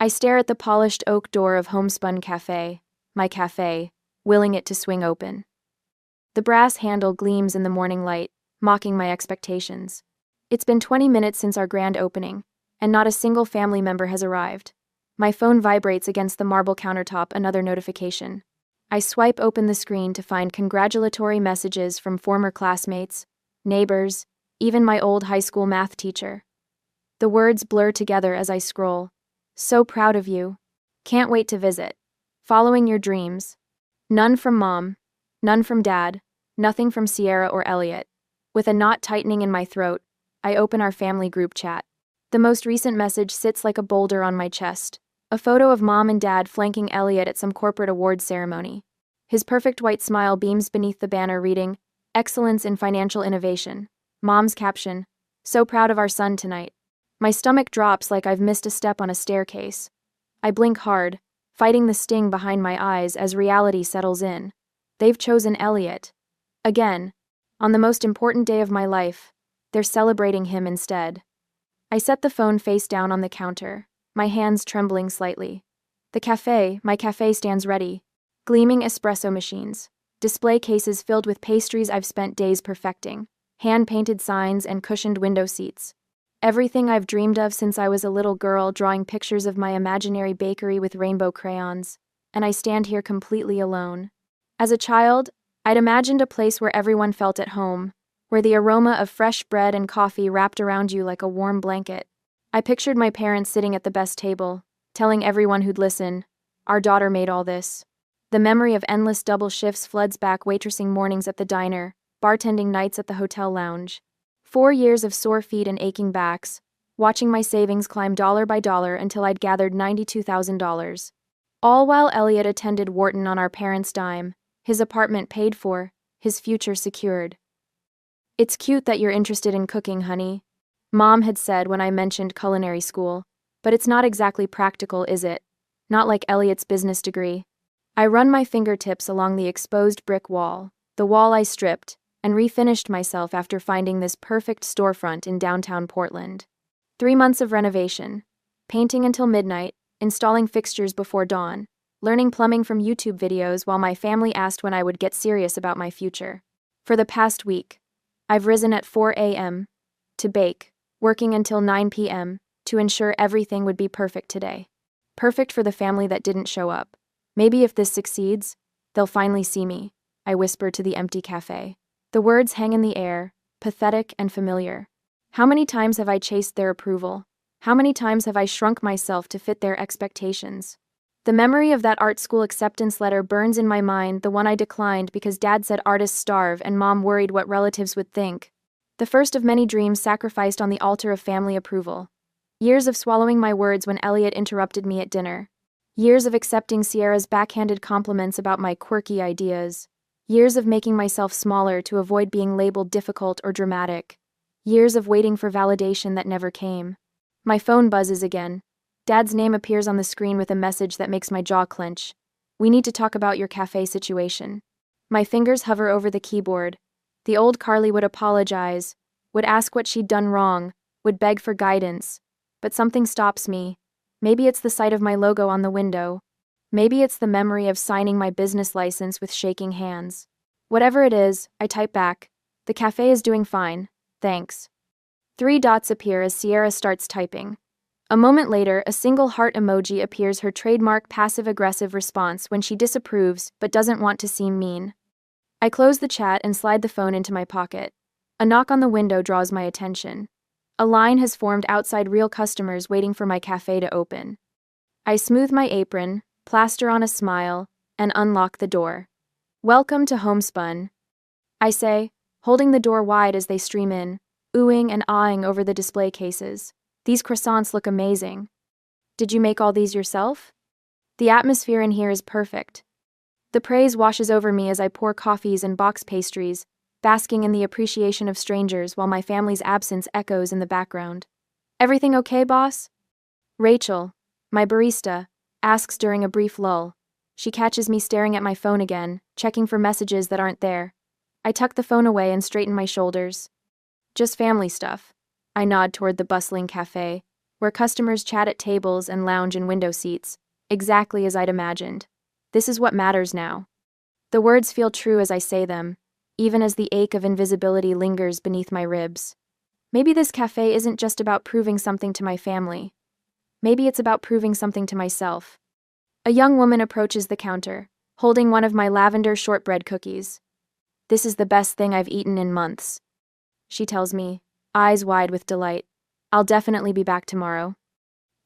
I stare at the polished oak door of homespun Café, my cafe, willing it to swing open. The brass handle gleams in the morning light, mocking my expectations. It's been 20 minutes since our grand opening, and not a single family member has arrived. My phone vibrates against the marble countertop, another notification. I swipe open the screen to find congratulatory messages from former classmates, neighbors, even my old high school math teacher. The words blur together as I scroll. So proud of you. Can't wait to visit. Following your dreams. None from Mom. None from Dad. Nothing from Sierra or Elliot. With a knot tightening in my throat, I open our family group chat. The most recent message sits like a boulder on my chest. A photo of Mom and Dad flanking Elliot at some corporate awards ceremony. His perfect white smile beams beneath the banner reading, "Excellence in Financial Innovation." Mom's caption, "So proud of our son tonight." My stomach drops like I've missed a step on a staircase. I blink hard, fighting the sting behind my eyes as reality settles in. They've chosen Elliot. Again. On the most important day of my life, they're celebrating him instead. I set the phone face down on the counter, my hands trembling slightly. My cafe stands ready. Gleaming espresso machines, display cases filled with pastries I've spent days perfecting, hand-painted signs and cushioned window seats. Everything I've dreamed of since I was a little girl, drawing pictures of my imaginary bakery with rainbow crayons, and I stand here completely alone. As a child, I'd imagined a place where everyone felt at home, where the aroma of fresh bread and coffee wrapped around you like a warm blanket. I pictured my parents sitting at the best table, telling everyone who'd listen, "Our daughter made all this." The memory of endless double shifts floods back, waitressing mornings at the diner, bartending nights at the hotel lounge. 4 years of sore feet and aching backs, watching my savings climb dollar by dollar until I'd gathered $92,000. All while Elliot attended Wharton on our parents' dime, his apartment paid for, his future secured. "It's cute that you're interested in cooking, honey," Mom had said when I mentioned culinary school, "but it's not exactly practical, is it? Not like Elliot's business degree." I run my fingertips along the exposed brick wall, the wall I stripped, and refinished myself after finding this perfect storefront in downtown Portland. 3 months of renovation, painting until midnight, installing fixtures before dawn, learning plumbing from YouTube videos while my family asked when I would get serious about my future. For the past week, I've risen at 4 a.m. to bake, working until 9 p.m. to ensure everything would be perfect today. Perfect for the family that didn't show up. Maybe if this succeeds, they'll finally see me, I whisper to the empty cafe. The words hang in the air, pathetic and familiar. How many times have I chased their approval? How many times have I shrunk myself to fit their expectations? The memory of that art school acceptance letter burns in my mind, the one I declined because Dad said artists starve and Mom worried what relatives would think. The first of many dreams sacrificed on the altar of family approval. Years of swallowing my words when Elliot interrupted me at dinner. Years of accepting Sierra's backhanded compliments about my quirky ideas. Years of making myself smaller to avoid being labeled difficult or dramatic. Years of waiting for validation that never came. My phone buzzes again. Dad's name appears on the screen with a message that makes my jaw clench. "We need to talk about your cafe situation." My fingers hover over the keyboard. The old Carly would apologize, would ask what she'd done wrong, would beg for guidance. But something stops me. Maybe it's the sight of my logo on the window. Maybe it's the memory of signing my business license with shaking hands. Whatever it is, I type back, "The cafe is doing fine, thanks." 3 dots appear as Sierra starts typing. A moment later, a single heart emoji appears, her trademark passive-aggressive response when she disapproves but doesn't want to seem mean. I close the chat and slide the phone into my pocket. A knock on the window draws my attention. A line has formed outside, real customers waiting for my cafe to open. I smooth my apron, plaster on a smile, and unlock the door. "Welcome to Homespun," I say, holding the door wide as they stream in, oohing and aahing over the display cases. "These croissants look amazing. Did you make all these yourself?" The atmosphere in here is perfect. The praise washes over me as I pour coffees and box pastries, basking in the appreciation of strangers while my family's absence echoes in the background. "Everything okay, boss?" Rachel, my barista, asks during a brief lull. She catches me staring at my phone again, checking for messages that aren't there. I tuck the phone away and straighten my shoulders. "Just family stuff." I nod toward the bustling cafe. where customers chat at tables and lounge in window seats, exactly as I'd imagined. This is what matters now. The words feel true as I say them, even as the ache of invisibility lingers beneath my ribs. Maybe this cafe isn't just about proving something to my family. Maybe it's about proving something to myself. A young woman approaches the counter, holding one of my lavender shortbread cookies. "This is the best thing I've eaten in months," she tells me, eyes wide with delight. "I'll definitely be back tomorrow."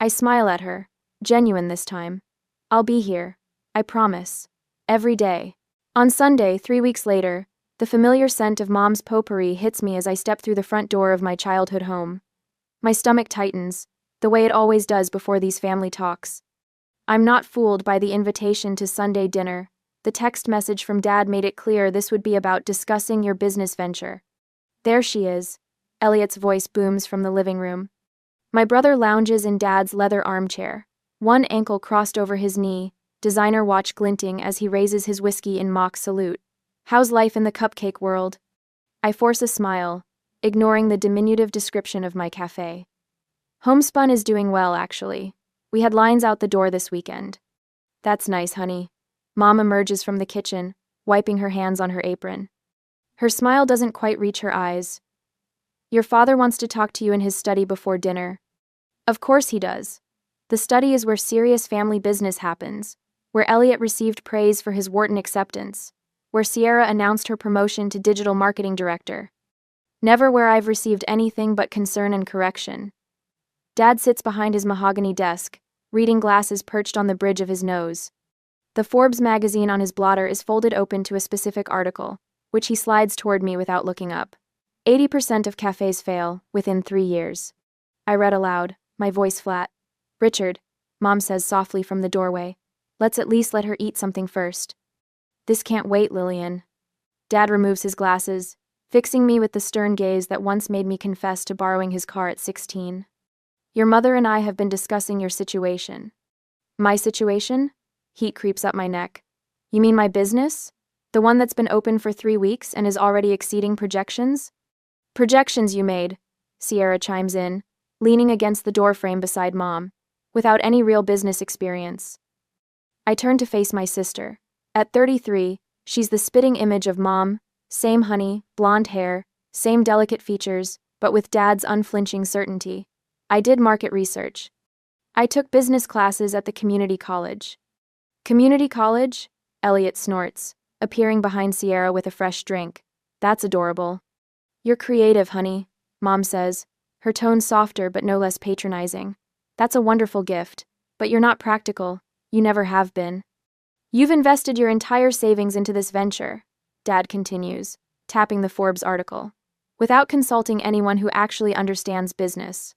I smile at her, genuine this time. "I'll be here, I promise. Every day." On Sunday, 3 weeks later, the familiar scent of Mom's potpourri hits me as I step through the front door of my childhood home. My stomach tightens, the way it always does before these family talks. I'm not fooled by the invitation to Sunday dinner. The text message from Dad made it clear this would be about discussing your business venture. There she is. Elliot's voice booms from the living room. My brother lounges in Dad's leather armchair, one ankle crossed over his knee, designer watch glinting as he raises his whiskey in mock salute. "How's life in the cupcake world?" I force a smile, ignoring the diminutive description of my cafe. "Homespun is doing well, actually. We had lines out the door this weekend." "That's nice, honey." Mom emerges from the kitchen, wiping her hands on her apron. Her smile doesn't quite reach her eyes. "Your father wants to talk to you in his study before dinner." Of course he does. The study is where serious family business happens, where Elliot received praise for his Wharton acceptance, where Sierra announced her promotion to digital marketing director. Never where I've received anything but concern and correction. Dad sits behind his mahogany desk, reading glasses perched on the bridge of his nose. The Forbes magazine on his blotter is folded open to a specific article, which he slides toward me without looking up. 80% of cafes fail within 3 years. I read aloud, my voice flat. "Richard," Mom says softly from the doorway, "let's at least let her eat something first." "This can't wait, Lillian." Dad removes his glasses, fixing me with the stern gaze that once made me confess to borrowing his car at 16. "Your mother and I have been discussing your situation." "My situation?" Heat creeps up my neck. "You mean my business? The one that's been open for 3 weeks and is already exceeding projections?" "Projections you made," Sierra chimes in, leaning against the doorframe beside Mom, without any real business experience. I turn to face my sister. At 33, she's the spitting image of Mom, same honey, blonde hair, same delicate features, but with Dad's unflinching certainty. I did market research. I took business classes at the community college. "Community college?" Elliot snorts, appearing behind Sierra with a fresh drink. "That's adorable." "You're creative, honey," Mom says, her tone softer but no less patronizing. "That's a wonderful gift, but you're not practical. You never have been." "You've invested your entire savings into this venture," Dad continues, tapping the Forbes article, "without consulting anyone who actually understands business."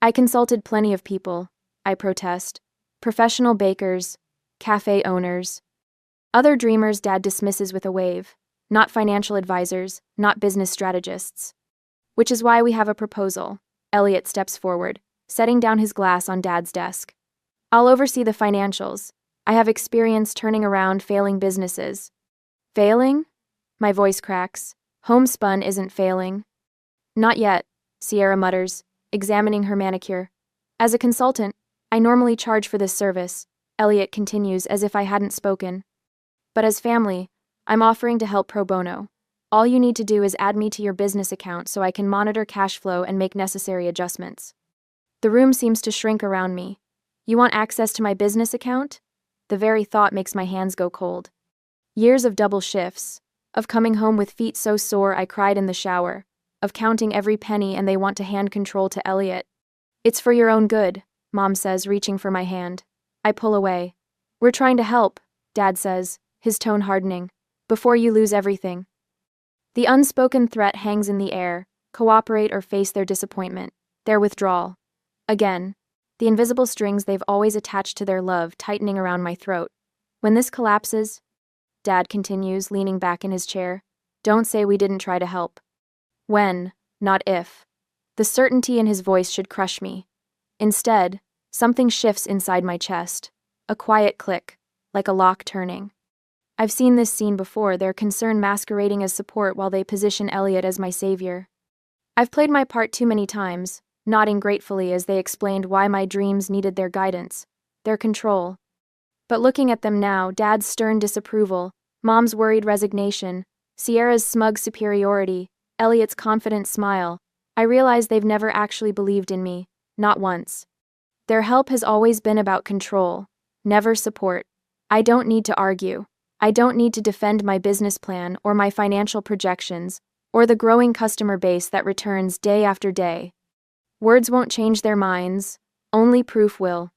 "I consulted plenty of people," I protest. "Professional bakers, cafe owners." Other dreamers Dad dismisses with a wave. Not financial advisors, not business strategists. "Which is why we have a proposal." Elliot steps forward, setting down his glass on Dad's desk. "I'll oversee the financials. I have experience turning around failing businesses." "Failing?" My voice cracks. "Homespun isn't failing." "Not yet," Sierra mutters, examining her manicure. "As a consultant, I normally charge for this service," Elliot continues as if I hadn't spoken. "But as family, I'm offering to help pro bono. All you need to do is add me to your business account so I can monitor cash flow and make necessary adjustments." The room seems to shrink around me. "You want access to my business account?" The very thought makes my hands go cold. Years of double shifts, of coming home with feet so sore I cried in the shower, of counting every penny and they want to hand control to Elliot. "It's for your own good," Mom says, reaching for my hand. I pull away. "We're trying to help," Dad says, his tone hardening. "Before you lose everything." The unspoken threat hangs in the air: cooperate or face their disappointment, their withdrawal. Again, the invisible strings they've always attached to their love tightening around my throat. "When this collapses," Dad continues, leaning back in his chair, "don't say we didn't try to help." When, not if. The certainty in his voice should crush me. Instead, something shifts inside my chest. A quiet click, like a lock turning. I've seen this scene before, their concern masquerading as support while they position Elliot as my savior. I've played my part too many times, nodding gratefully as they explained why my dreams needed their guidance, their control. But looking at them now, Dad's stern disapproval, Mom's worried resignation, Sierra's smug superiority, Elliot's confident smile, I realize they've never actually believed in me, not once. Their help has always been about control, never support. I don't need to argue. I don't need to defend my business plan or my financial projections, or the growing customer base that returns day after day. Words won't change their minds, only proof will.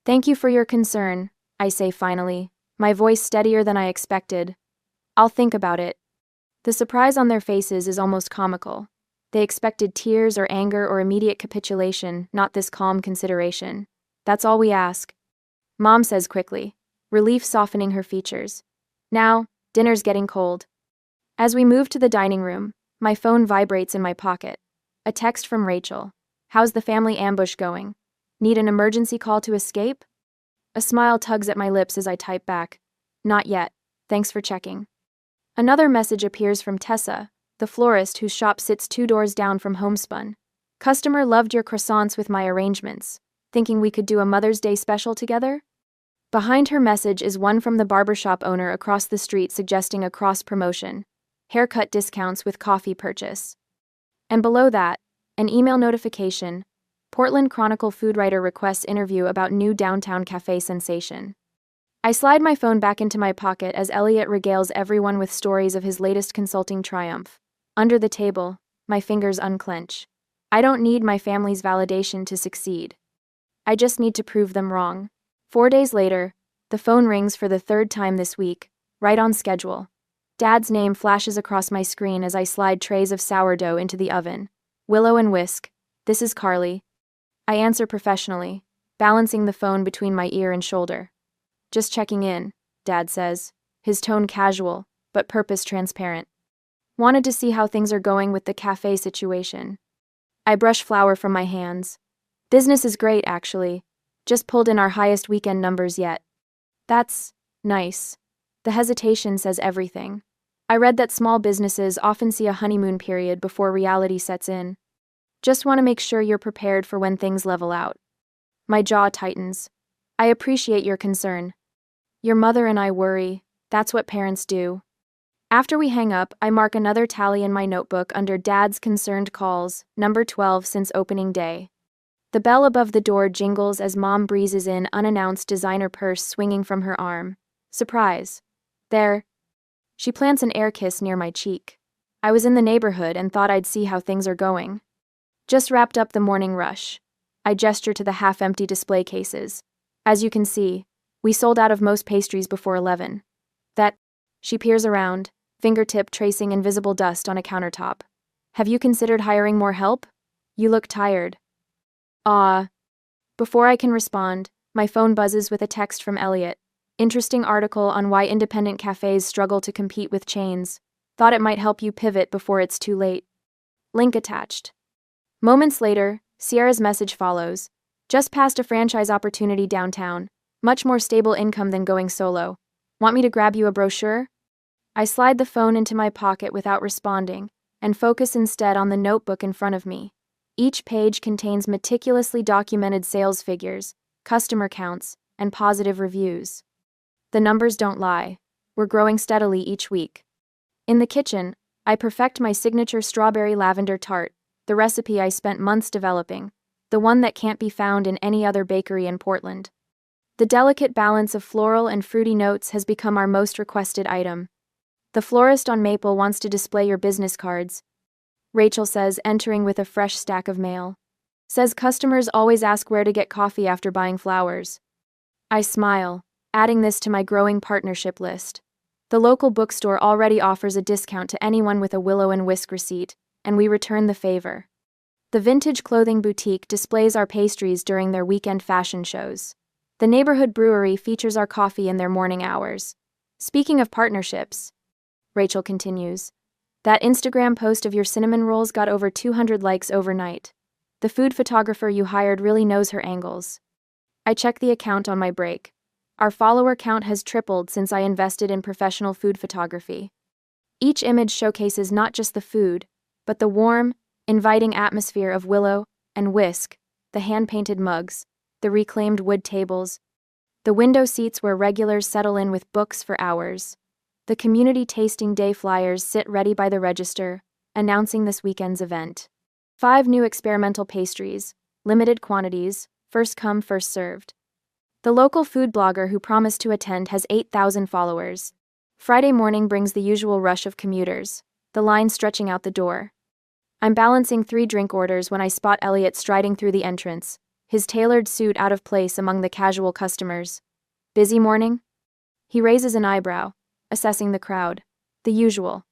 Thank you for your concern, I say finally, my voice steadier than I expected. I'll think about it. The surprise on their faces is almost comical. They expected tears or anger or immediate capitulation, not this calm consideration. That's all we ask. Mom says quickly, relief softening her features. Now, dinner's getting cold. As we move to the dining room, my phone vibrates in my pocket. A text from Rachel. How's the family ambush going? Need an emergency call to escape? A smile tugs at my lips as I type back. Not yet. Thanks for checking. Another message appears from Tessa, the florist whose shop sits 2 doors down from Homespun. Customer loved your croissants with my arrangements, thinking we could do a Mother's Day special together? Behind her message is one from the barbershop owner across the street suggesting a cross-promotion, haircut discounts with coffee purchase. And below that, an email notification, Portland Chronicle food writer requests interview about new downtown cafe sensation. I slide my phone back into my pocket as Elliot regales everyone with stories of his latest consulting triumph. Under the table, my fingers unclench. I don't need my family's validation to succeed. I just need to prove them wrong. 4 days later, the phone rings for the 3rd time this week, right on schedule. Dad's name flashes across my screen as I slide trays of sourdough into the oven. Willow and whisk. This is Carly. I answer professionally, balancing the phone between my ear and shoulder. Just checking in, Dad says, his tone casual, but purpose transparent. Wanted to see how things are going with the cafe situation. I brush flour from my hands. Business is great, actually. Just pulled in our highest weekend numbers yet. That's nice. The hesitation says everything. I read that small businesses often see a honeymoon period before reality sets in. Just want to make sure you're prepared for when things level out. My jaw tightens. I appreciate your concern. Your mother and I worry. That's what parents do. After we hang up, I mark another tally in my notebook under Dad's concerned calls, number 12 since opening day. The bell above the door jingles as Mom breezes in, unannounced designer purse swinging from her arm. Surprise. There. She plants an air kiss near my cheek. I was in the neighborhood and thought I'd see how things are going. Just wrapped up the morning rush. I gesture to the half-empty display cases. As you can see, we sold out of most pastries before 11. She peers around, fingertip tracing invisible dust on a countertop. Have you considered hiring more help? You look tired. Before I can respond, my phone buzzes with a text from Elliot. Interesting article on why independent cafes struggle to compete with chains. Thought it might help you pivot before it's too late. Link attached. Moments later, Sierra's message follows. Just passed a franchise opportunity downtown. Much more stable income than going solo. Want me to grab you a brochure? I slide the phone into my pocket without responding, and focus instead on the notebook in front of me. Each page contains meticulously documented sales figures, customer counts, and positive reviews. The numbers don't lie. We're growing steadily each week. In the kitchen, I perfect my signature strawberry lavender tart, the recipe I spent months developing, the one that can't be found in any other bakery in Portland. The delicate balance of floral and fruity notes has become our most requested item. The florist on Maple wants to display your business cards, Rachel says, entering with a fresh stack of mail. Says customers always ask where to get coffee after buying flowers. I smile, adding this to my growing partnership list. The local bookstore already offers a discount to anyone with a Willow and Whisk receipt, and we return the favor. The vintage clothing boutique displays our pastries during their weekend fashion shows. The neighborhood brewery features our coffee in their morning hours. Speaking of partnerships, Rachel continues, that Instagram post of your cinnamon rolls got over 200 likes overnight. The food photographer you hired really knows her angles. I check the account on my break. Our follower count has tripled since I invested in professional food photography. Each image showcases not just the food, but the warm, inviting atmosphere of Willow and whisk, the hand-painted mugs, the reclaimed wood tables, the window seats where regulars settle in with books for hours. The community tasting day flyers sit ready by the register, announcing this weekend's event. 5 new experimental pastries, limited quantities, first come, first served. The local food blogger who promised to attend has 8,000 followers. Friday morning brings the usual rush of commuters, the line stretching out the door. I'm balancing 3 drink orders when I spot Elliot striding through the entrance, his tailored suit out of place among the casual customers. Busy morning? He raises an eyebrow, assessing the crowd. The usual.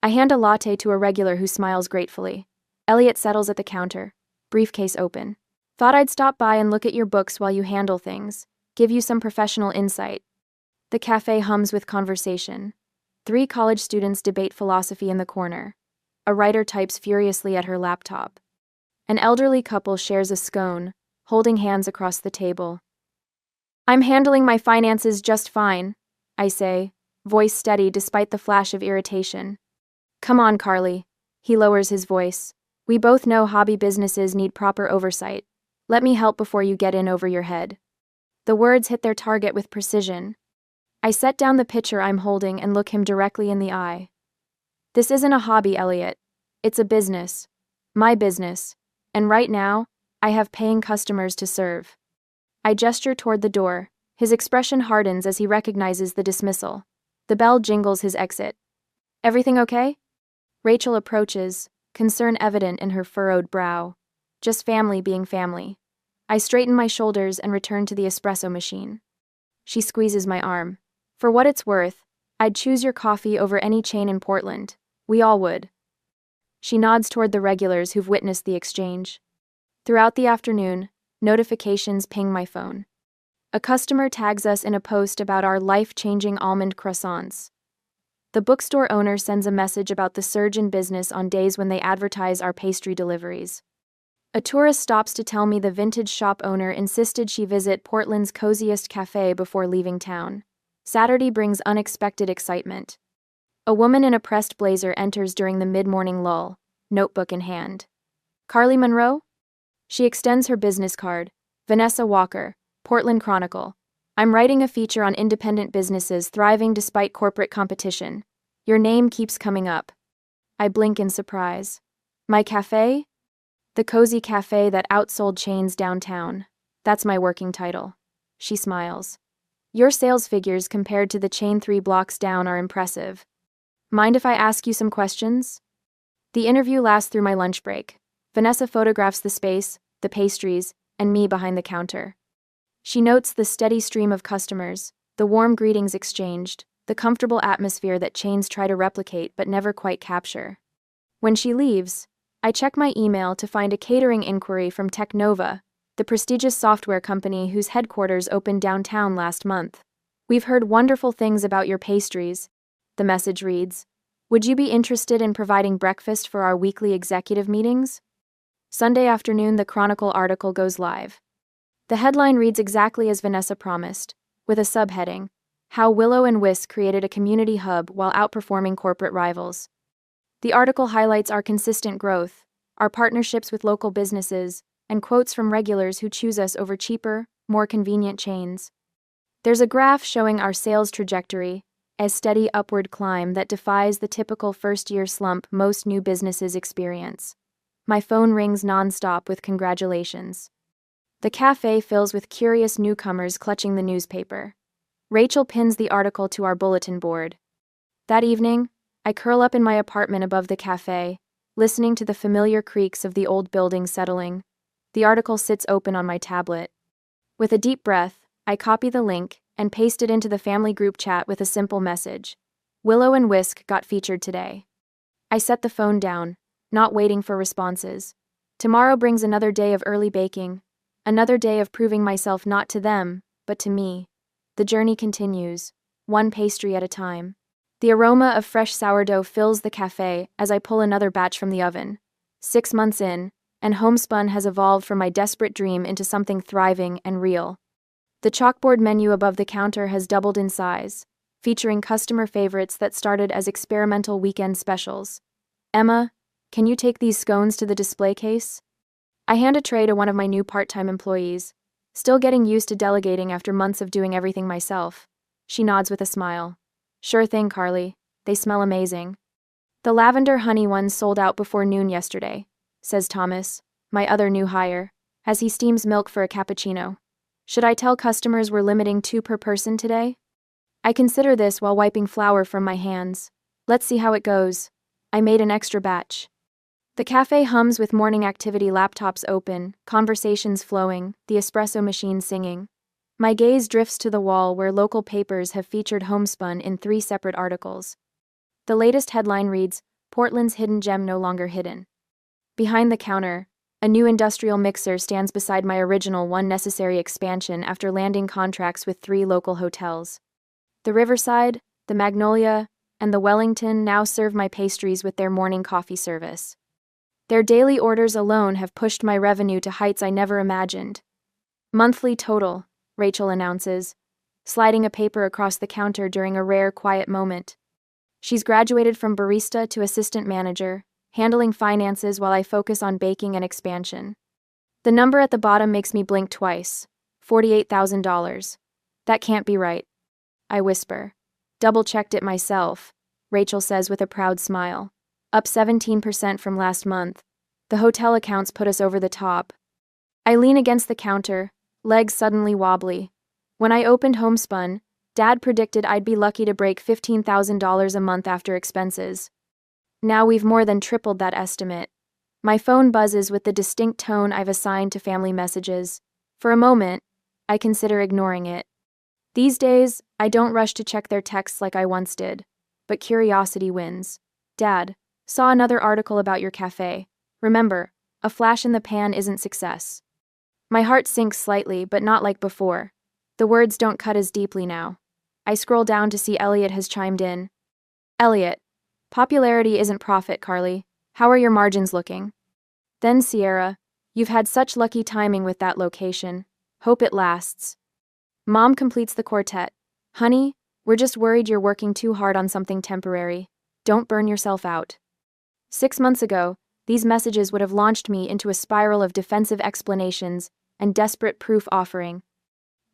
I hand a latte to a regular who smiles gratefully. Elliot settles at the counter, briefcase open. Thought I'd stop by and look at your books while you handle things, give you some professional insight. The cafe hums with conversation. 3 college students debate philosophy in the corner. A writer types furiously at her laptop. An elderly couple shares a scone, holding hands across the table. I'm handling my finances just fine, I say, voice steady despite the flash of irritation. Come on, Carly. He lowers his voice. We both know hobby businesses need proper oversight. Let me help before you get in over your head. The words hit their target with precision. I set down the pitcher I'm holding and look him directly in the eye. This isn't a hobby, Elliot. It's a business. My business. And right now, I have paying customers to serve. I gesture toward the door. His expression hardens as he recognizes the dismissal. The bell jingles his exit. Everything okay? Rachel approaches, concern evident in her furrowed brow. Just family being family. I straighten my shoulders and return to the espresso machine. She squeezes my arm. For what it's worth, I'd choose your coffee over any chain in Portland. We all would. She nods toward the regulars who've witnessed the exchange. Throughout the afternoon, notifications ping my phone. A customer tags us in a post about our life-changing almond croissants. The bookstore owner sends a message about the surge in business on days when they advertise our pastry deliveries. A tourist stops to tell me the vintage shop owner insisted she visit Portland's coziest cafe before leaving town. Saturday brings unexpected excitement. A woman in a pressed blazer enters during the mid-morning lull, notebook in hand. Carly Monroe? She extends her business card. Vanessa Walker, Portland Chronicle. I'm writing a feature on independent businesses thriving despite corporate competition. Your name keeps coming up. I blink in surprise. My cafe? The cozy cafe that outsold chains downtown. That's my working title. She smiles. Your sales figures compared to the chain 3 blocks down are impressive. Mind if I ask you some questions? The interview lasts through my lunch break. Vanessa photographs the space, the pastries, and me behind the counter. She notes the steady stream of customers, the warm greetings exchanged, the comfortable atmosphere that chains try to replicate but never quite capture. When she leaves, I check my email to find a catering inquiry from Technova, the prestigious software company whose headquarters opened downtown last month. We've heard wonderful things about your pastries, the message reads. Would you be interested in providing breakfast for our weekly executive meetings? Sunday afternoon, the Chronicle article goes live. The headline reads exactly as Vanessa promised, with a subheading, How Willow and Whisk Created a Community Hub While Outperforming Corporate Rivals. The article highlights our consistent growth, our partnerships with local businesses, and quotes from regulars who choose us over cheaper, more convenient chains. There's a graph showing our sales trajectory, a steady upward climb that defies the typical first-year slump most new businesses experience. My phone rings nonstop with congratulations. The cafe fills with curious newcomers clutching the newspaper. Rachel pins the article to our bulletin board. That evening, I curl up in my apartment above the cafe, listening to the familiar creaks of the old building settling. The article sits open on my tablet. With a deep breath, I copy the link and paste it into the family group chat with a simple message. Willow and Whisk got featured today. I set the phone down, not waiting for responses. Tomorrow brings another day of early baking, another day of proving myself not to them, but to me. The journey continues, one pastry at a time. The aroma of fresh sourdough fills the cafe as I pull another batch from the oven. 6 months in, and homespun has evolved from my desperate dream into something thriving and real. The chalkboard menu above the counter has doubled in size, featuring customer favorites that started as experimental weekend specials. Emma, can you take these scones to the display case? I hand a tray to one of my new part-time employees, still getting used to delegating after months of doing everything myself. She nods with a smile. Sure thing, Carly. They smell amazing. The lavender honey ones sold out before noon yesterday, says Thomas, my other new hire, as he steams milk for a cappuccino. Should I tell customers we're limiting 2 per person today? I consider this while wiping flour from my hands. Let's see how it goes. I made an extra batch. The cafe hums with morning activity, laptops open, conversations flowing, the espresso machine singing. My gaze drifts to the wall where local papers have featured homespun in 3 separate articles. The latest headline reads, Portland's hidden gem no longer hidden. Behind the counter, a new industrial mixer stands beside my original one necessary expansion after landing contracts with 3 local hotels. The Riverside, the Magnolia, and the Wellington now serve my pastries with their morning coffee service. Their daily orders alone have pushed my revenue to heights I never imagined. Monthly total, Rachel announces, sliding a paper across the counter during a rare, quiet moment. She's graduated from barista to assistant manager, handling finances while I focus on baking and expansion. The number at the bottom makes me blink twice. $48,000. That can't be right. I whisper. Double-checked it myself, Rachel says with a proud smile. Up 17% from last month. The hotel accounts put us over the top. I lean against the counter, legs suddenly wobbly. When I opened Homespun, Dad predicted I'd be lucky to break $15,000 a month after expenses. Now we've more than tripled that estimate. My phone buzzes with the distinct tone I've assigned to family messages. For a moment, I consider ignoring it. These days, I don't rush to check their texts like I once did. But curiosity wins. Dad, saw another article about your cafe. Remember, a flash in the pan isn't success. My heart sinks slightly, but not like before. The words don't cut as deeply now. I scroll down to see Elliot has chimed in. Elliot, popularity isn't profit, Carly. How are your margins looking? Then Sierra, you've had such lucky timing with that location. Hope it lasts. Mom completes the quartet. Honey, we're just worried you're working too hard on something temporary. Don't burn yourself out. 6 months ago, these messages would have launched me into a spiral of defensive explanations and desperate proof offering.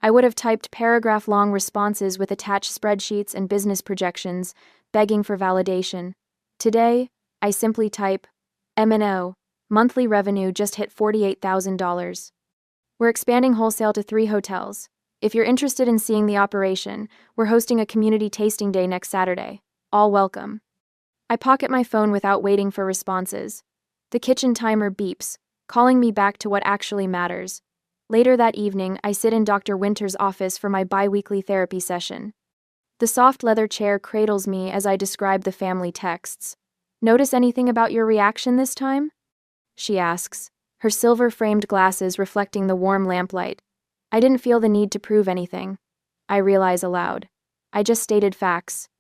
I would have typed paragraph-long responses with attached spreadsheets and business projections, begging for validation. Today, I simply type, M&O, monthly revenue just hit $48,000. We're expanding wholesale to 3 hotels. If you're interested in seeing the operation, we're hosting a community tasting day next Saturday. All welcome. I pocket my phone without waiting for responses. The kitchen timer beeps, calling me back to what actually matters. Later that evening, I sit in Dr. Winter's office for my bi-weekly therapy session. The soft leather chair cradles me as I describe the family texts. Notice anything about your reaction this time? She asks, her silver-framed glasses reflecting the warm lamplight. I didn't feel the need to prove anything. I realize aloud. I just stated facts.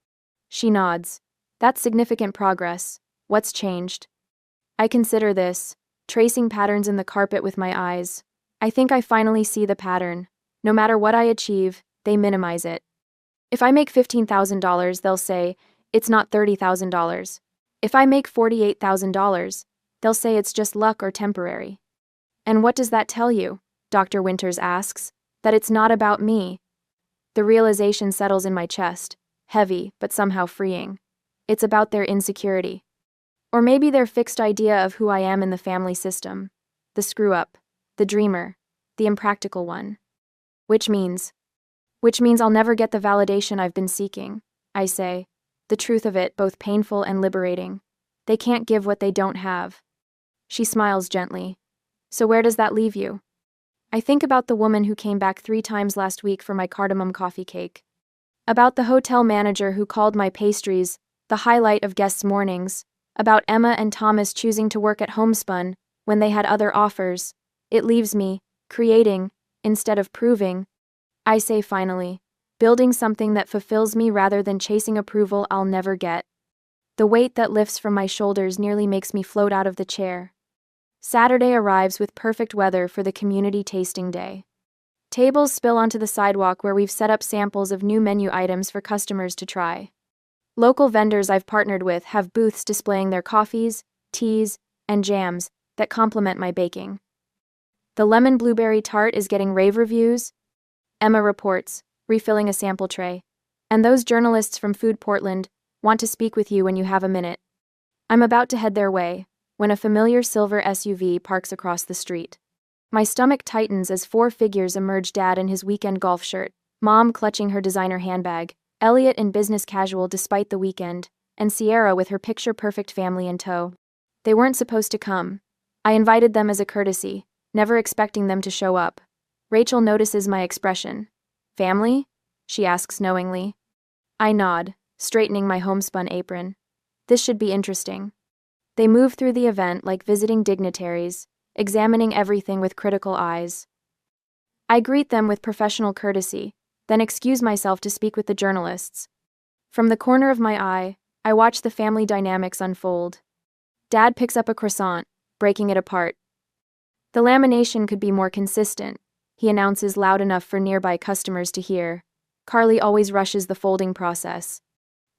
She nods. That's significant progress. What's changed? I consider this, tracing patterns in the carpet with my eyes. I think I finally see the pattern. No matter what I achieve, they minimize it. If I make $15,000, they'll say, it's not $30,000. If I make $48,000, they'll say it's just luck or temporary. And what does that tell you? Dr. Winters asks. That it's not about me. The realization settles in my chest, heavy but somehow freeing. It's about their insecurity. Or maybe their fixed idea of who I am in the family system. The screw-up, the dreamer, the impractical one. Which means I'll never get the validation I've been seeking, I say. The truth of it, both painful and liberating. They can't give what they don't have. She smiles gently. So where does that leave you? I think about the woman who came back 3 times last week for my cardamom coffee cake. About the hotel manager who called my pastries the highlight of guests' mornings. About Emma and Thomas choosing to work at Homespun when they had other offers. It leaves me, creating, instead of proving. I say finally, building something that fulfills me rather than chasing approval I'll never get. The weight that lifts from my shoulders nearly makes me float out of the chair. Saturday arrives with perfect weather for the community tasting day. Tables spill onto the sidewalk where we've set up samples of new menu items for customers to try. Local vendors I've partnered with have booths displaying their coffees, teas, and jams that complement my baking. The lemon blueberry tart is getting rave reviews. Emma reports, refilling a sample tray. And those journalists from Food Portland want to speak with you when you have a minute. I'm about to head their way, when a familiar silver SUV parks across the street. My stomach tightens as four figures emerge: Dad in his weekend golf shirt, Mom clutching her designer handbag, Elliot in business casual despite the weekend, and Sierra with her picture-perfect family in tow. They weren't supposed to come. I invited them as a courtesy, never expecting them to show up. Rachel notices my expression. Family? She asks knowingly. I nod, straightening my homespun apron. This should be interesting. They move through the event like visiting dignitaries, examining everything with critical eyes. I greet them with professional courtesy, then excuse myself to speak with the journalists. From the corner of my eye, I watch the family dynamics unfold. Dad picks up a croissant, breaking it apart. The lamination could be more consistent, he announces loud enough for nearby customers to hear. Carly always rushes the folding process.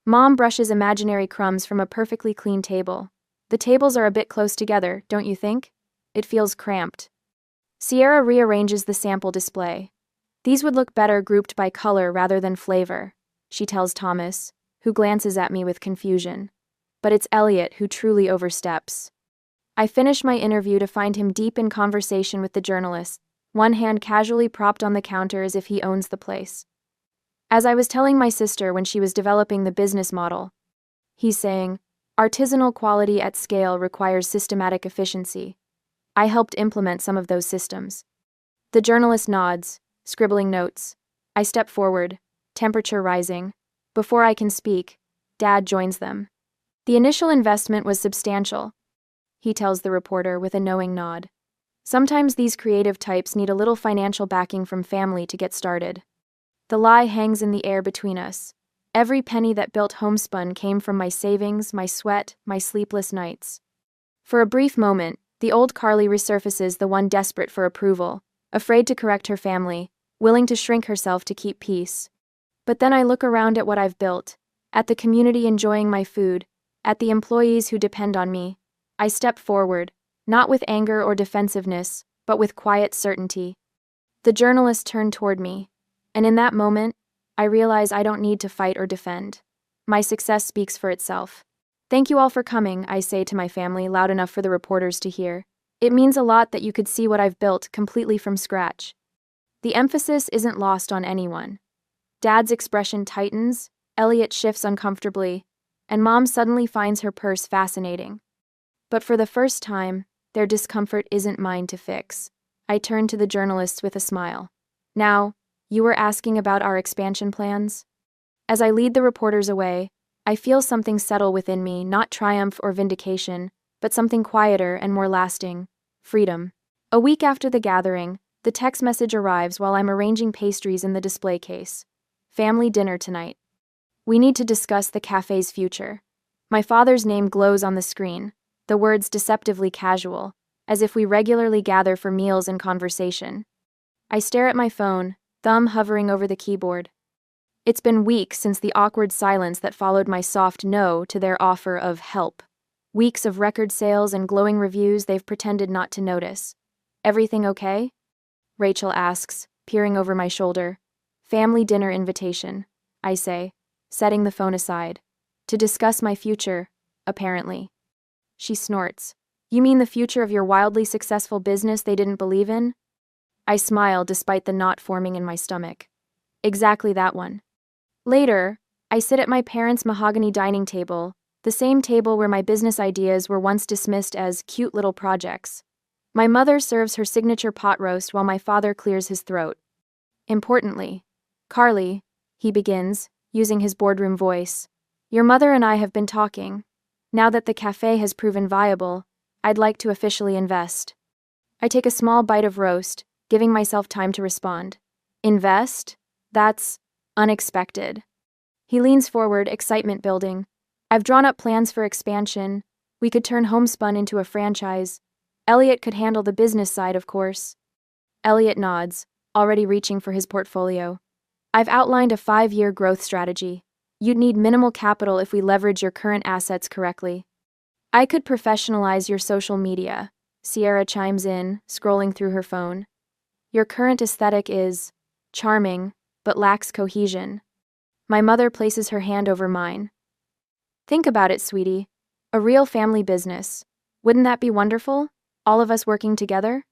Mom brushes imaginary crumbs from a perfectly clean table. The tables are a bit close together, don't you think? It feels cramped. Sierra rearranges the sample display. These would look better grouped by color rather than flavor, she tells Thomas, who glances at me with confusion. But it's Elliot who truly oversteps. I finish my interview to find him deep in conversation with the journalist, one hand casually propped on the counter as if he owns the place. As I was telling my sister when she was developing the business model, he's saying, artisanal quality at scale requires systematic efficiency. I helped implement some of those systems. The journalist nods, scribbling notes. I step forward, temperature rising. Before I can speak, Dad joins them. The initial investment was substantial, he tells the reporter with a knowing nod. Sometimes these creative types need a little financial backing from family to get started. The lie hangs in the air between us. Every penny that built Homespun came from my savings, my sweat, my sleepless nights. For a brief moment, the old Carly resurfaces, the one desperate for approval, afraid to correct her family, willing to shrink herself to keep peace. But then I look around at what I've built, at the community enjoying my food, at the employees who depend on me. I step forward, not with anger or defensiveness, but with quiet certainty. The journalist turned toward me, and in that moment, I realize I don't need to fight or defend. My success speaks for itself. Thank you all for coming, I say to my family, loud enough for the reporters to hear. It means a lot that you could see what I've built completely from scratch. The emphasis isn't lost on anyone. Dad's expression tightens, Elliot shifts uncomfortably, and Mom suddenly finds her purse fascinating. But for the first time, their discomfort isn't mine to fix. I turn to the journalists with a smile. Now, you were asking about our expansion plans? As I lead the reporters away, I feel something settle within me, not triumph or vindication, but something quieter and more lasting: freedom. A week after the gathering, the text message arrives while I'm arranging pastries in the display case. Family dinner tonight. We need to discuss the cafe's future. My father's name glows on the screen, the words deceptively casual, as if we regularly gather for meals and conversation. I stare at my phone, thumb hovering over the keyboard. It's been weeks since the awkward silence that followed my soft no to their offer of help. Weeks of record sales and glowing reviews they've pretended not to notice. Everything okay? Rachel asks, peering over my shoulder. Family dinner invitation, I say, setting the phone aside. To discuss my future, apparently. She snorts. You mean the future of your wildly successful business they didn't believe in? I smile despite the knot forming in my stomach. Exactly that one. Later, I sit at my parents' mahogany dining table, the same table where my business ideas were once dismissed as cute little projects. My mother serves her signature pot roast while my father clears his throat. Importantly, Carly, he begins, using his boardroom voice, your mother and I have been talking. Now that the cafe has proven viable, I'd like to officially invest. I take a small bite of roast, giving myself time to respond. Invest? That's unexpected. He leans forward, excitement building. I've drawn up plans for expansion. We could turn Homespun into a franchise. Elliot could handle the business side, of course. Elliot nods, already reaching for his portfolio. I've outlined a 5-year growth strategy. You'd need minimal capital if we leverage your current assets correctly. I could professionalize your social media, Sierra chimes in, scrolling through her phone. Your current aesthetic is charming, but lacks cohesion. My mother places her hand over mine. Think about it, sweetie. A real family business. Wouldn't that be wonderful? All of us working together?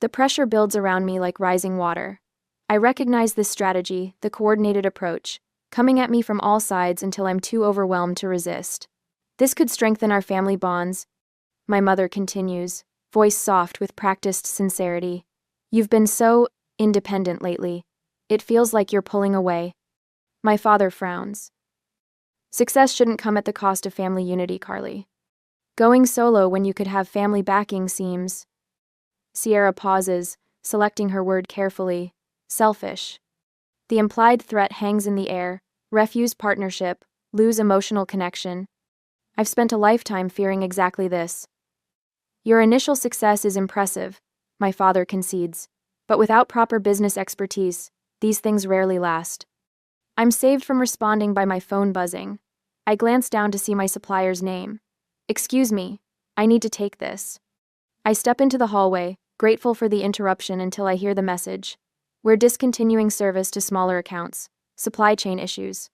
The pressure builds around me like rising water. I recognize this strategy, the coordinated approach, coming at me from all sides until I'm too overwhelmed to resist. This could strengthen our family bonds. My mother continues, voice soft with practiced sincerity. You've been so independent lately. It feels like you're pulling away. My father frowns. Success shouldn't come at the cost of family unity, Carly. Going solo when you could have family backing seems... Sierra pauses, selecting her word carefully. Selfish. The implied threat hangs in the air. Refuse partnership, lose emotional connection. I've spent a lifetime fearing exactly this. Your initial success is impressive, my father concedes, but without proper business expertise, these things rarely last. I'm saved from responding by my phone buzzing. I glance down to see my supplier's name. Excuse me, I need to take this. I step into the hallway, grateful for the interruption until I hear the message. We're discontinuing service to smaller accounts. Supply chain issues.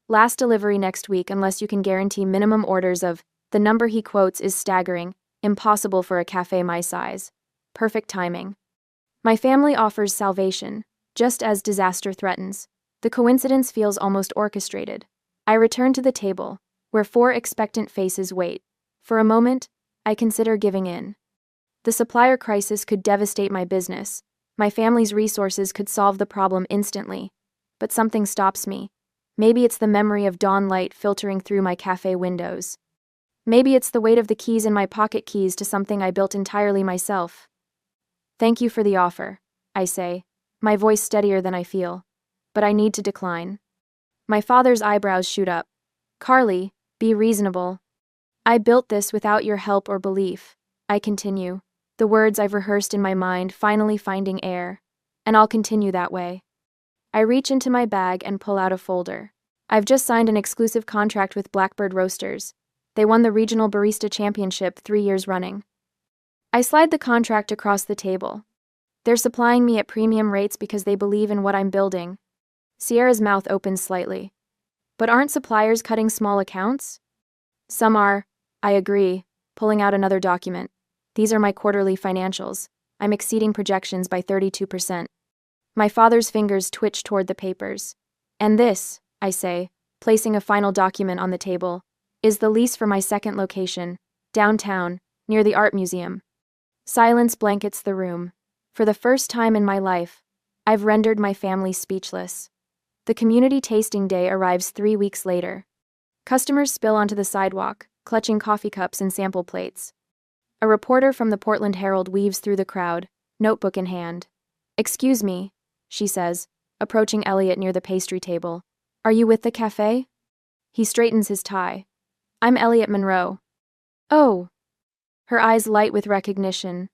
Last delivery next week unless you can guarantee minimum orders of... The number he quotes is staggering, impossible for a cafe my size. Perfect timing. My family offers salvation, just as disaster threatens. The coincidence feels almost orchestrated. I return to the table, where 4 expectant faces wait. For a moment, I consider giving in. The supplier crisis could devastate my business. My family's resources could solve the problem instantly. But something stops me. Maybe it's the memory of dawn light filtering through my cafe windows. Maybe it's the weight of the keys in my pocket keys to something I built entirely myself. Thank you for the offer, I say, my voice steadier than I feel. But I need to decline. My father's eyebrows shoot up. Carly, be reasonable. I built this without your help or belief, I continue, the words I've rehearsed in my mind finally finding air. And I'll continue that way. I reach into my bag and pull out a folder. I've just signed an exclusive contract with Blackbird Roasters. They won the Regional Barista Championship 3 years running. I slide the contract across the table. They're supplying me at premium rates because they believe in what I'm building. Sierra's mouth opens slightly. But aren't suppliers cutting small accounts? Some are, I agree, pulling out another document. These are my quarterly financials. I'm exceeding projections by 32%. My father's fingers twitch toward the papers. And this, I say, placing a final document on the table, is the lease for my second location, downtown, near the art museum. Silence blankets the room. For the first time in my life, I've rendered my family speechless. The community tasting day arrives 3 weeks later. Customers spill onto the sidewalk, clutching coffee cups and sample plates. A reporter from the Portland Herald weaves through the crowd, notebook in hand. Excuse me, she says, approaching Elliot near the pastry table. Are you with the cafe? He straightens his tie. I'm Elliot Monroe. Oh. Her eyes light with recognition.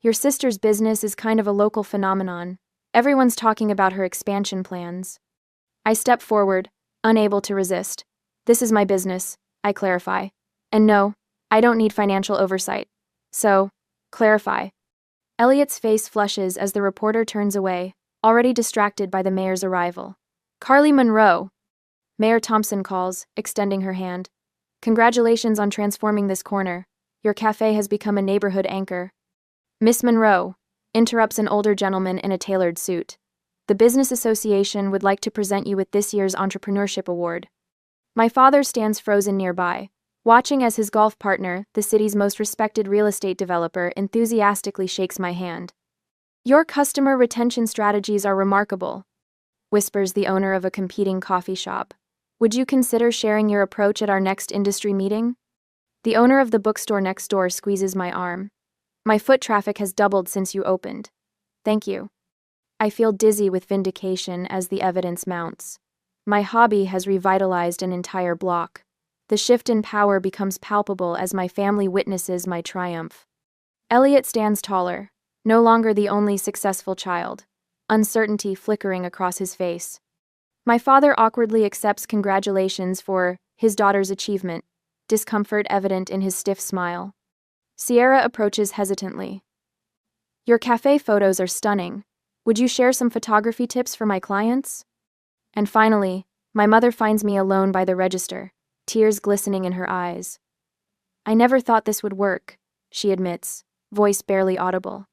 Your sister's business is kind of a local phenomenon. Everyone's talking about her expansion plans. I step forward, unable to resist. This is my business, I clarify. And no, I don't need financial oversight. So, clarify. Elliot's face flushes as the reporter turns away, already distracted by the mayor's arrival. Carly Monroe! Mayor Thompson calls, extending her hand. Congratulations on transforming this corner. Your cafe has become a neighborhood anchor. Miss Monroe, interrupts an older gentleman in a tailored suit. The Business Association would like to present you with this year's Entrepreneurship Award. My father stands frozen nearby, watching as his golf partner, the city's most respected real estate developer, enthusiastically shakes my hand. Your customer retention strategies are remarkable, whispers the owner of a competing coffee shop. Would you consider sharing your approach at our next industry meeting? The owner of the bookstore next door squeezes my arm. My foot traffic has doubled since you opened. Thank you. I feel dizzy with vindication as the evidence mounts. My hobby has revitalized an entire block. The shift in power becomes palpable as my family witnesses my triumph. Elliot stands taller, no longer the only successful child, uncertainty flickering across his face. My father awkwardly accepts congratulations for his daughter's achievement, discomfort evident in his stiff smile. Sierra approaches hesitantly. Your cafe photos are stunning. Would you share some photography tips for my clients? And finally, my mother finds me alone by the register, tears glistening in her eyes. I never thought this would work, she admits, voice barely audible.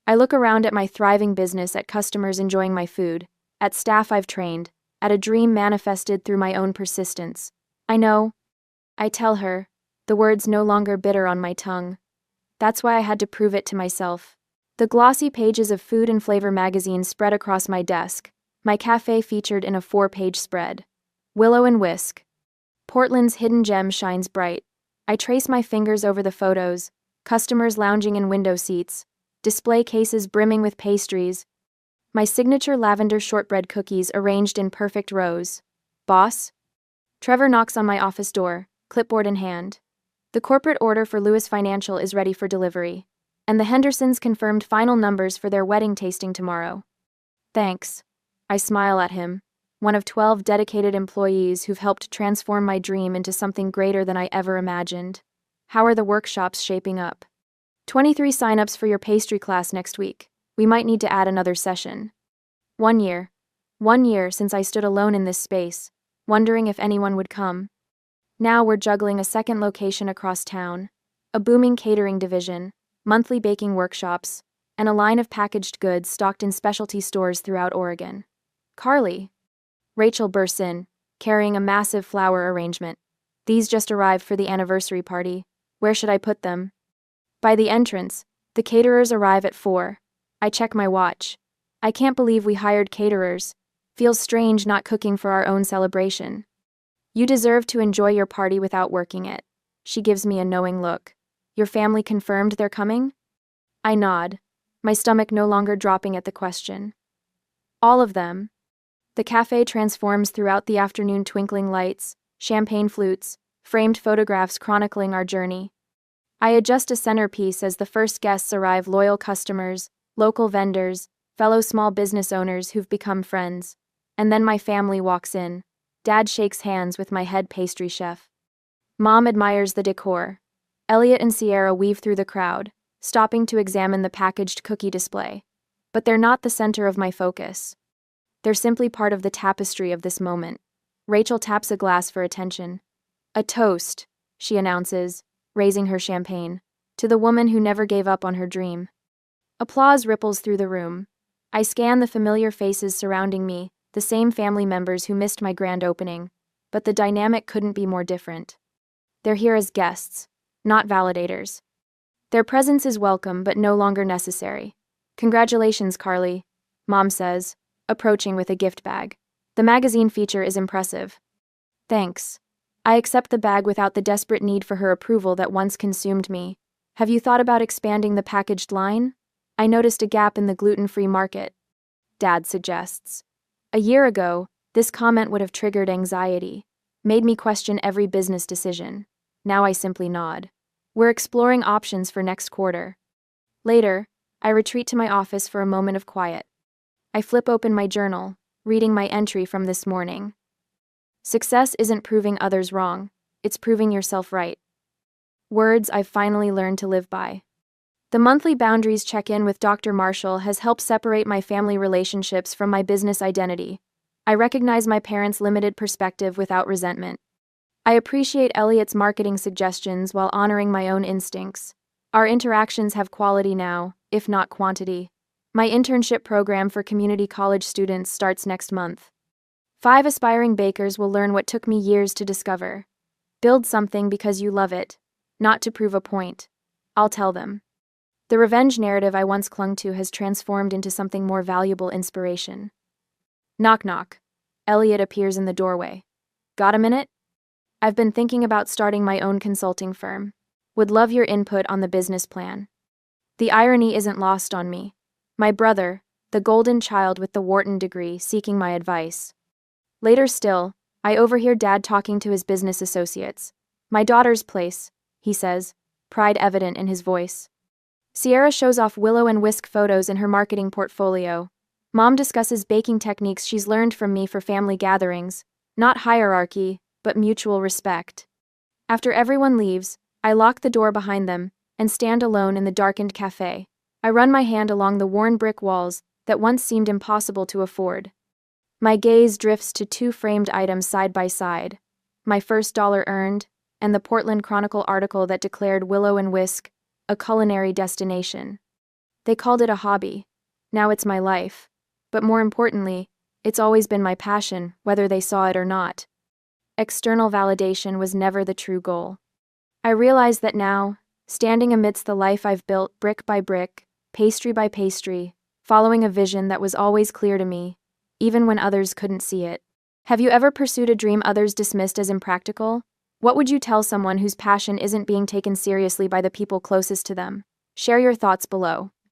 I look around at my thriving business, at customers enjoying my food, at staff I've trained, at a dream manifested through my own persistence. I know. I tell her, the words no longer bitter on my tongue. That's why I had to prove it to myself. The glossy pages of Food and Flavor magazine spread across my desk, my cafe featured in a 4-page spread. Willow and Whisk. Portland's hidden gem shines bright. I trace my fingers over the photos, customers lounging in window seats, display cases brimming with pastries, my signature lavender shortbread cookies arranged in perfect rows. Boss? Trevor knocks on my office door, clipboard in hand. The corporate order for Lewis Financial is ready for delivery, and the Hendersons confirmed final numbers for their wedding tasting tomorrow. Thanks. I smile at him, one of 12 dedicated employees who've helped transform my dream into something greater than I ever imagined. How are the workshops shaping up? 23 signups for your pastry class next week. We might need to add another session. 1 year. 1 year since I stood alone in this space, wondering if anyone would come. Now we're juggling a second location across town, a booming catering division, monthly baking workshops, and a line of packaged goods stocked in specialty stores throughout Oregon. Carly. Rachel bursts in, carrying a massive flower arrangement. These just arrived for the anniversary party. Where should I put them? By the entrance. The caterers arrive at 4. I check my watch. I can't believe we hired caterers. Feels strange not cooking for our own celebration. You deserve to enjoy your party without working it. She gives me a knowing look. Your family confirmed they're coming? I nod, my stomach no longer dropping at the question. All of them. The cafe transforms throughout the afternoon, twinkling lights, champagne flutes, framed photographs chronicling our journey. I adjust a centerpiece as the first guests arrive, loyal customers, local vendors, fellow small business owners who've become friends. And then my family walks in. Dad shakes hands with my head pastry chef. Mom admires the decor. Elliot and Sierra weave through the crowd, stopping to examine the packaged cookie display. But they're not the center of my focus. They're simply part of the tapestry of this moment. Rachel taps a glass for attention. A toast, she announces, raising her champagne, to the woman who never gave up on her dream. Applause ripples through the room. I scan the familiar faces surrounding me, the same family members who missed my grand opening, but the dynamic couldn't be more different. They're here as guests, not validators. Their presence is welcome but no longer necessary. Congratulations, Carly, Mom says, approaching with a gift bag. The magazine feature is impressive. Thanks. I accept the bag without the desperate need for her approval that once consumed me. Have you thought about expanding the packaged line? I noticed a gap in the gluten-free market. Dad suggests. A year ago, this comment would have triggered anxiety, made me question every business decision. Now I simply nod. We're exploring options for next quarter. Later, I retreat to my office for a moment of quiet. I flip open my journal, reading my entry from this morning. Success isn't proving others wrong, it's proving yourself right. Words I've finally learned to live by. The monthly boundaries check-in with Dr. Marshall has helped separate my family relationships from my business identity. I recognize my parents' limited perspective without resentment. I appreciate Elliot's marketing suggestions while honoring my own instincts. Our interactions have quality now, if not quantity. My internship program for community college students starts next month. 5 aspiring bakers will learn what took me years to discover. Build something because you love it, not to prove a point. I'll tell them. The revenge narrative I once clung to has transformed into something more valuable: inspiration. Knock knock. Elliot appears in the doorway. Got a minute? I've been thinking about starting my own consulting firm. Would love your input on the business plan. The irony isn't lost on me. My brother, the golden child with the Wharton degree, seeking my advice. Later still, I overhear Dad talking to his business associates. My daughter's place, he says, pride evident in his voice. Sierra shows off Willow and Whisk photos in her marketing portfolio. Mom discusses baking techniques she's learned from me for family gatherings. Not hierarchy, but mutual respect. After everyone leaves, I lock the door behind them, and stand alone in the darkened cafe. I run my hand along the worn brick walls that once seemed impossible to afford. My gaze drifts to two framed items side by side, my first dollar earned, and the Portland Chronicle article that declared Willow and Whisk a culinary destination. They called it a hobby. Now it's my life. But more importantly, it's always been my passion, whether they saw it or not. External validation was never the true goal. I realize that now, standing amidst the life I've built brick by brick, pastry by pastry, following a vision that was always clear to me, even when others couldn't see it. Have you ever pursued a dream others dismissed as impractical? What would you tell someone whose passion isn't being taken seriously by the people closest to them? Share your thoughts below.